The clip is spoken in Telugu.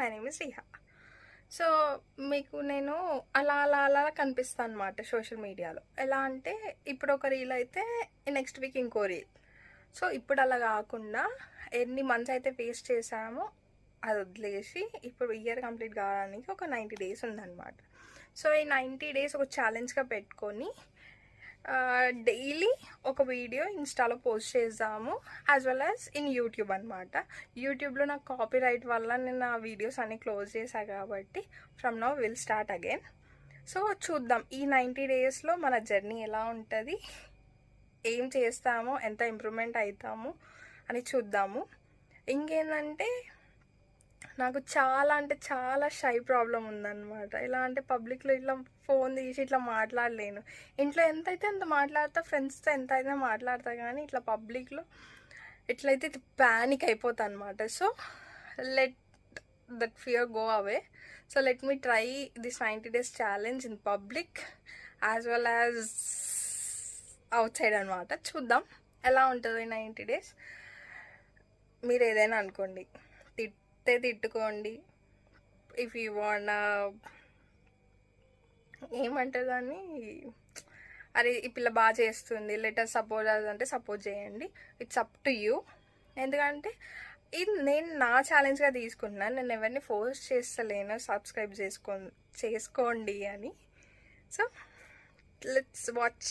My name is Riha. So మీకు నేను అలా అలా అలా కనిపిస్తాను అనమాట సోషల్ మీడియాలో. ఎలా అంటే ఇప్పుడు ఒక రీల్ అయితే నెక్స్ట్ వీక్ ఇంకో రీల్. సో ఇప్పుడు అలా కాకుండా ఎన్ని మంత్స్ అయితే వేస్ట్ చేసామో అది వదిలేసి ఇప్పుడు ఇయర్ కంప్లీట్ కావడానికి ఒక 90 days ఉందన్నమాట. సో ఈ 90 days ఒక ఛాలెంజ్గా పెట్టుకొని డైలీ ఒక వీడియో ఇన్స్టాలో పోస్ట్ చేద్దాము, as well as in YouTube అనమాట. యూట్యూబ్లో నాకు కాపీ రైట్ వల్ల నేను ఆ వీడియోస్ అన్నీ క్లోజ్ చేశాను కాబట్టి from now will start again. So చూద్దాం ఈ 90 daysలో మన జర్నీ ఎలా ఉంటుంది, ఏం చేస్తామో, ఎంత ఇంప్రూవ్మెంట్ అవుతాము అని చూద్దాము. ఇంకేంటంటే నాకు చాలా అంటే చాలా షై ప్రాబ్లం ఉందన్నమాట. ఎలా అంటే పబ్లిక్లో ఇట్లా ఫోన్ తీసి ఇట్లా మాట్లాడలేను. ఇంట్లో ఎంతైతే అంత మాట్లాడతా, ఫ్రెండ్స్తో ఎంత అయితే మాట్లాడతా, కానీ ఇట్లా పబ్లిక్లో ఎట్లయితే ప్యానిక్ అయిపోతా అనమాట. So let that fear go away. So let me try this 90 days challenge in public as well as out side అనమాట. చూద్దాం ఎలా ఉంటుంది 90 days. మీరు ఏదైనా అనుకోండి, తిట్టుకోండి. ఇఫ్ యూ వాంట్ ఏమంటారు దాన్ని, అరే ఈ పిల్ల బాగా చేస్తుంది లెటర్ సపోర్ట్ అంటే సపోర్ట్ చేయండి. It's up to you. ఎందుకంటే ఇది నేను నా ఛాలెంజ్గా తీసుకుంటున్నాను, నేను ఎవరిని ఫోర్స్ చేస్తలేను సబ్స్క్రైబ్ చేసుకోండి అని. So let's watch.